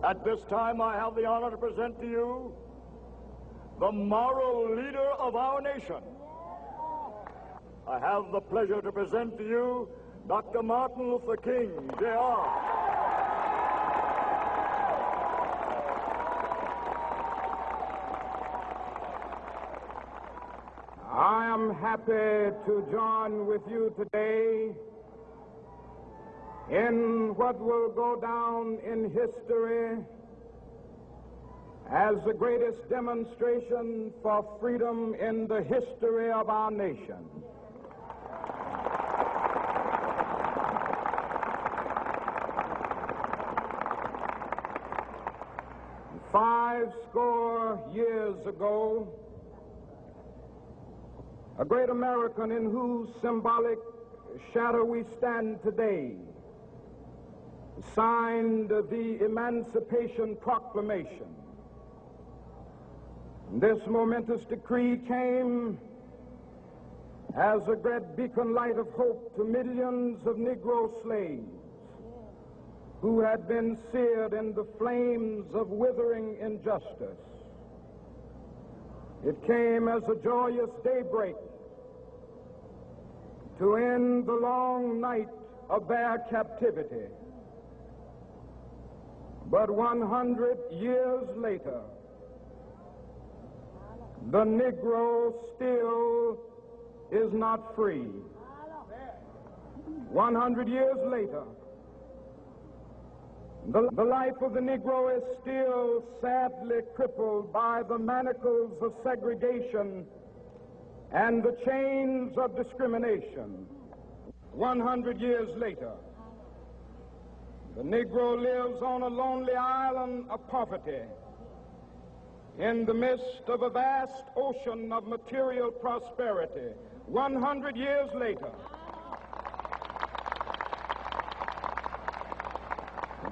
At this time, I have the honor to present to you the moral leader of our nation. I have the pleasure to present to you Dr. Martin Luther King, Jr. I am happy to join with you today in what will go down in history as the greatest demonstration for freedom in the history of our nation. Five score years ago, a great American in whose symbolic shadow we stand today signed the Emancipation Proclamation. This momentous decree came as a great beacon light of hope to millions of Negro slaves who had been seared in the flames of withering injustice. It came as a joyous daybreak to end the long night of their captivity. But 100 years later, the Negro still is not free. 100 years later, the life of the Negro is still sadly crippled by the manacles of segregation and the chains of discrimination. 100 years later, the Negro lives on a lonely island of poverty in the midst of a vast ocean of material prosperity. 100 years later,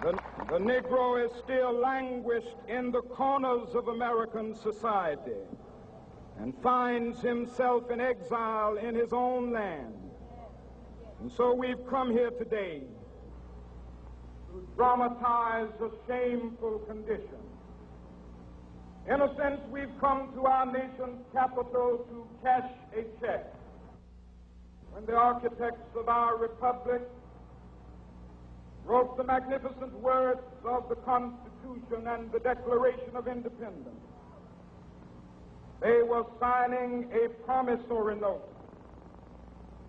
the Negro is still languished in the corners of American society and finds himself in exile in his own land. And so we've come here today to dramatize a shameful condition. In a sense, we've come to our nation's capital to cash a check. When the architects of our republic wrote the magnificent words of the Constitution and the Declaration of Independence, they were signing a promissory note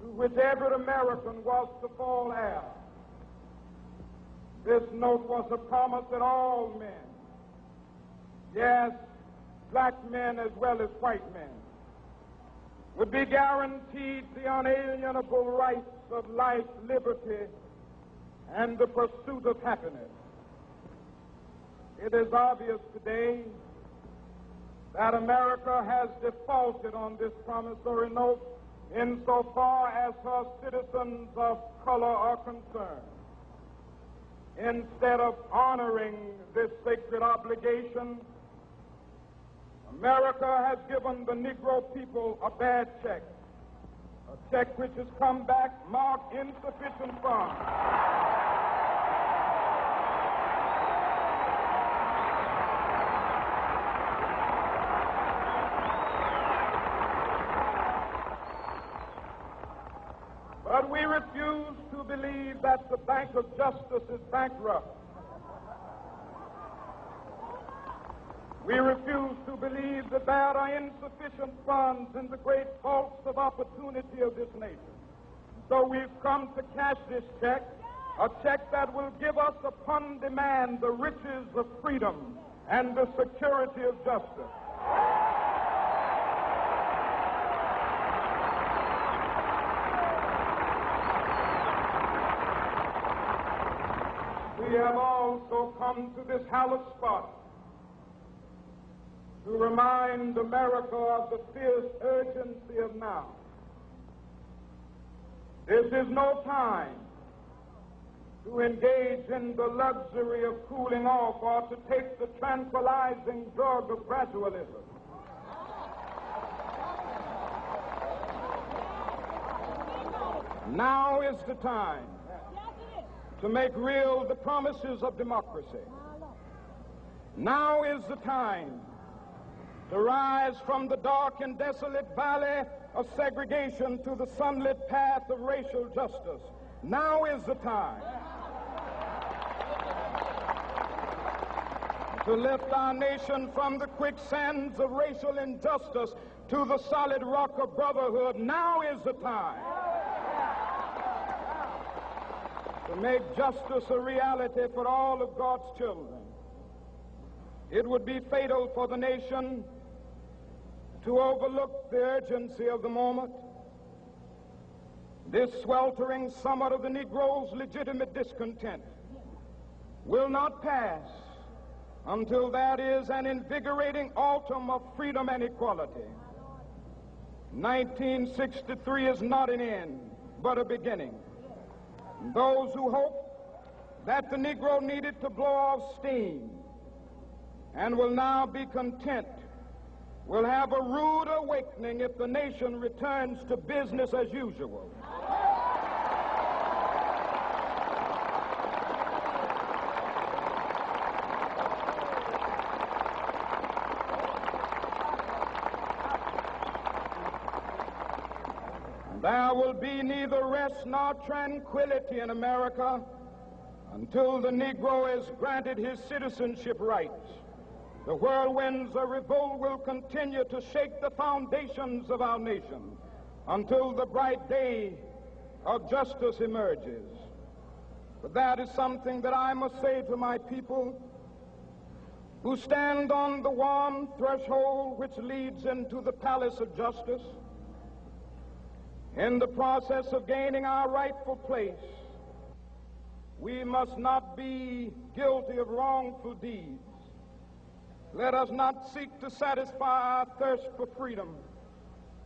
to which every American was to fall heir. This note was a promise that all men, yes, black men as well as white men, would be guaranteed the unalienable rights of life, liberty, and the pursuit of happiness. It is obvious today that America has defaulted on this promissory note insofar as her citizens of color are concerned. Instead of honoring this sacred obligation, America has given the Negro people a bad check, a check which has come back marked insufficient funds. But we refuse to believe that the Bank of Justice is bankrupt. We refuse to believe that there are insufficient funds in the great vaults of opportunity of this nation. So we've come to cash this check, a check that will give us upon demand the riches of freedom and the security of justice. We have also come to this hallowed spot to remind America of the fierce urgency of now. This is no time to engage in the luxury of cooling off or to take the tranquilizing drug of gradualism. Now is the time to make real the promises of democracy. Now is the time to rise from the dark and desolate valley of segregation to the sunlit path of racial justice. Now is the time to lift our nation from the quicksands of racial injustice to the solid rock of brotherhood. Now is the time to make justice a reality for all of God's children. It would be fatal for the nation to overlook the urgency of the moment. This sweltering summit of the Negro's legitimate discontent will not pass until that is an invigorating autumn of freedom and equality. 1963 is not an end, but a beginning. Those who hope that the Negro needed to blow off steam and will now be content will have a rude awakening if the nation returns to business as usual. There will be neither rest nor tranquility in America until the Negro is granted his citizenship rights. The whirlwinds of revolt will continue to shake the foundations of our nation until the bright day of justice emerges. But that is something that I must say to my people who stand on the warm threshold which leads into the palace of justice. In the process of gaining our rightful place, we must not be guilty of wrongful deeds. Let us not seek to satisfy our thirst for freedom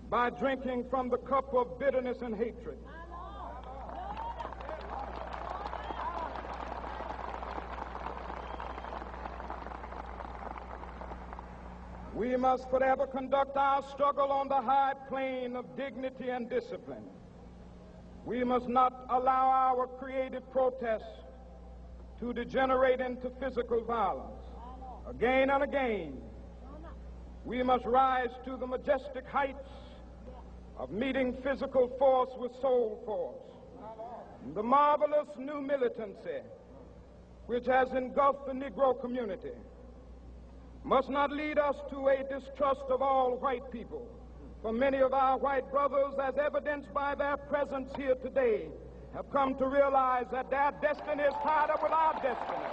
by drinking from the cup of bitterness and hatred. We must forever conduct our struggle on the high plane of dignity and discipline. We must not allow our creative protests to degenerate into physical violence. Again and again, we must rise to the majestic heights of meeting physical force with soul force. The marvelous new militancy which has engulfed the Negro community must not lead us to a distrust of all white people. For many of our white brothers, as evidenced by their presence here today, have come to realize that their destiny is tied up with our destiny.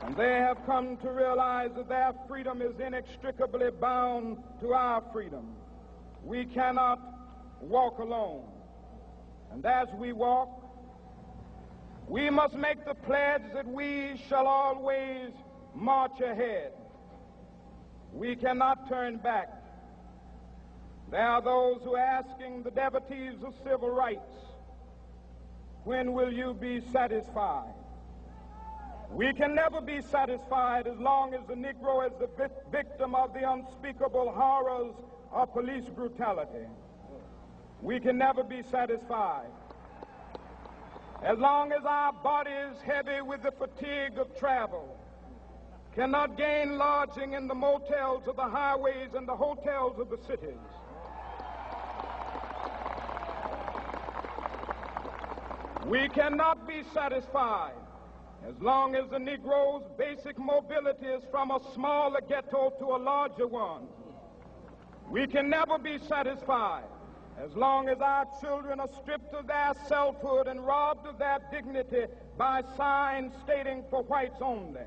And they have come to realize that their freedom is inextricably bound to our freedom. We cannot walk alone. And as we walk, we must make the pledge that we shall always march ahead. We cannot turn back. There are those who are asking the devotees of civil rights, when will you be satisfied? We can never be satisfied as long as the Negro is the victim of the unspeakable horrors of police brutality. We can never be satisfied as long as our bodies, heavy with the fatigue of travel, cannot gain lodging in the motels of the highways and the hotels of the cities. We cannot be satisfied as long as the Negro's basic mobility is from a smaller ghetto to a larger one. We can never be satisfied as long as our children are stripped of their selfhood and robbed of their dignity by signs stating for whites only.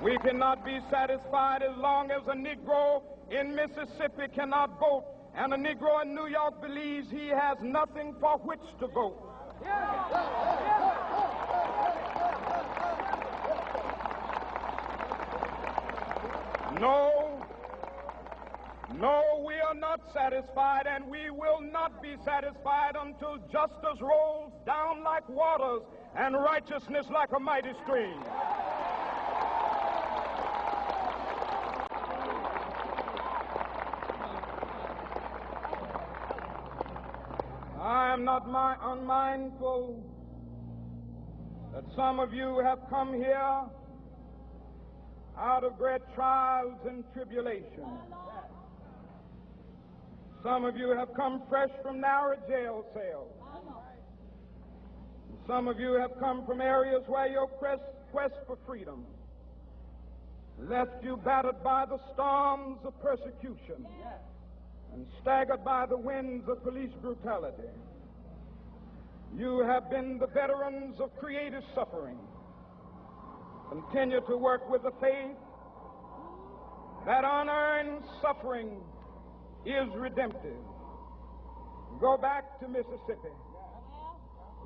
We cannot be satisfied as long as a Negro in Mississippi cannot vote and a Negro in New York believes he has nothing for which to vote. No, we are not satisfied, and we will not be satisfied until justice rolls down like waters and righteousness like a mighty stream. not unmindful that some of you have come here out of great trials and tribulations. Some of you have come fresh from narrow jail cells. Some of you have come from areas where your quest for freedom left you battered by the storms of persecution and staggered by the winds of police brutality. You have been the veterans of creative suffering. Continue to work with the faith that unearned suffering is redemptive. Go back to Mississippi.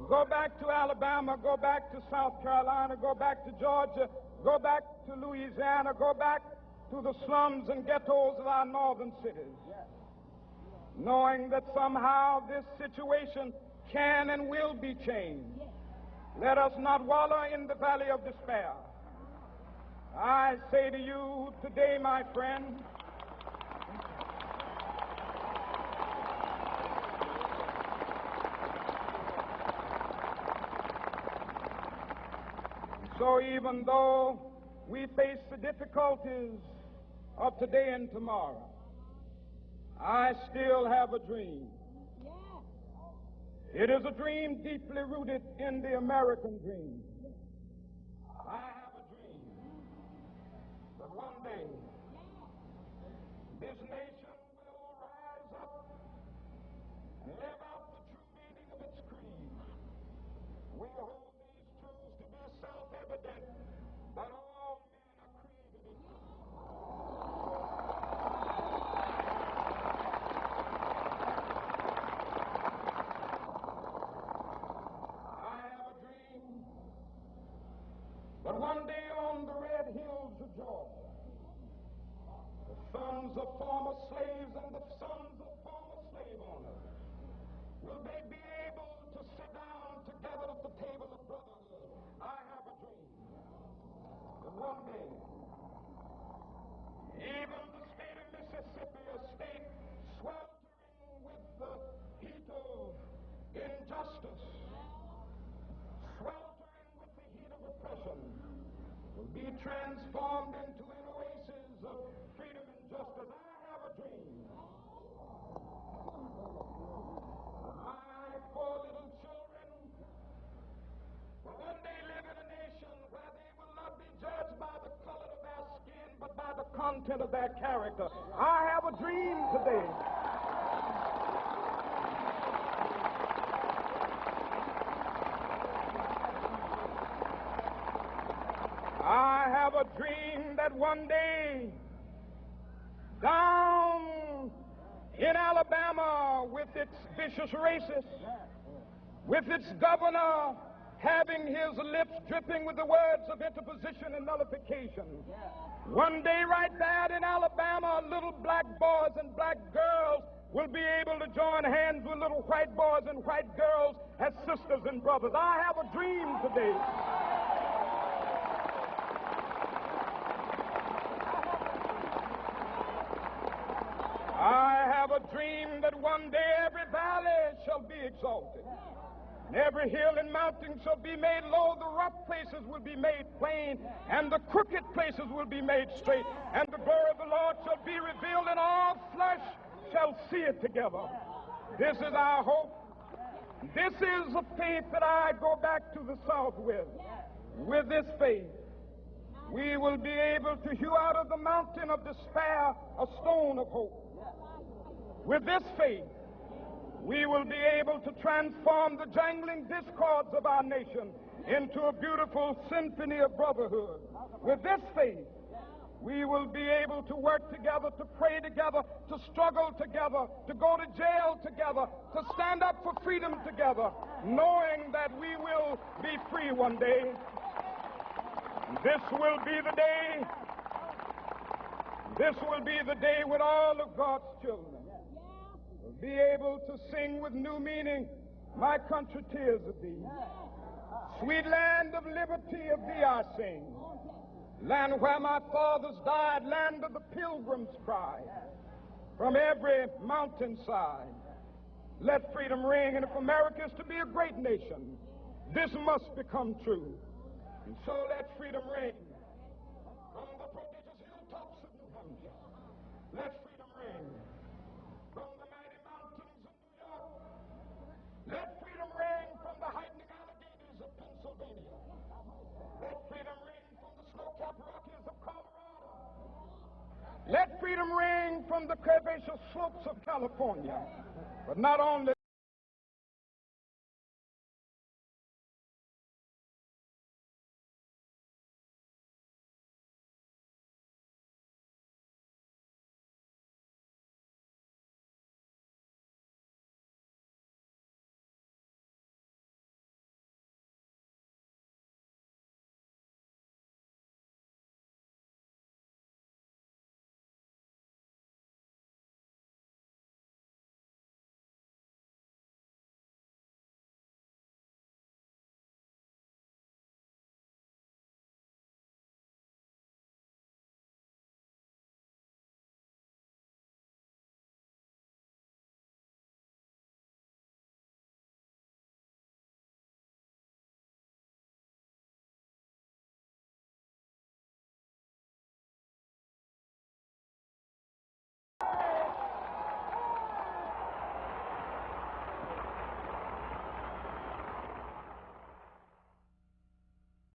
Go back to Alabama. Go back to South Carolina. Go back to Georgia. Go back to Louisiana. Go back to the slums and ghettos of our northern cities. Knowing that somehow this situation can and will be changed. Let us not wallow in the valley of despair. I say to you today, my friend, so even though we face the difficulties of today and tomorrow, I still have a dream. It is a dream deeply rooted in the American dream. I have a dream that one day this nation will rise up and live out the true meaning of its creed. We hold these truths to be self-evident that all men are created equal. But one day on the red hills of Georgia, the sons of former slaves and the sons of former slave owners will they be able to sit down together at the table of brotherhood. I have a dream that one day, even the state of Mississippi, a state sweltering with the heat of injustice, sweltering with the heat of oppression, will be transformed into an oasis of freedom and justice. I have a dream. My four little children will one day live in a nation where they will not be judged by the color of their skin, but by the content of their character. I have a dream today. I have a dream that one day, down in Alabama, with its vicious racists, with its governor having his lips dripping with the words of interposition and nullification, one day right there in Alabama, little black boys and black girls will be able to join hands with little white boys and white girls as sisters and brothers. I have a dream today. I have a dream that one day every valley shall be exalted, and every hill and mountain shall be made low, the rough places will be made plain, and the crooked places will be made straight, and the glory of the Lord shall be revealed, and all flesh shall see it together. This is our hope. This is the faith that I go back to the South with. With this faith, we will be able to hew out of the mountain of despair a stone of hope. With this faith, we will be able to transform the jangling discords of our nation into a beautiful symphony of brotherhood. With this faith, we will be able to work together, to pray together, to struggle together, to go to jail together, to stand up for freedom together, knowing that we will be free one day. This will be the day. This will be the day when all of God's children will be able to sing with new meaning, "My country, tears of thee. Sweet land of liberty, of thee I sing. Land where my fathers died, land of the pilgrim's cry. From every mountainside, Let freedom ring, and if America is to be a great nation, this must become true. And so let freedom ring from the prodigious hilltops of New Hampshire. Let freedom ring from the mighty mountains of New York. Let freedom ring from the heightening Alleghenies of Pennsylvania. Let freedom ring from the snow-capped Rockies of Colorado. Let freedom ring from the curvaceous slopes of California. But not only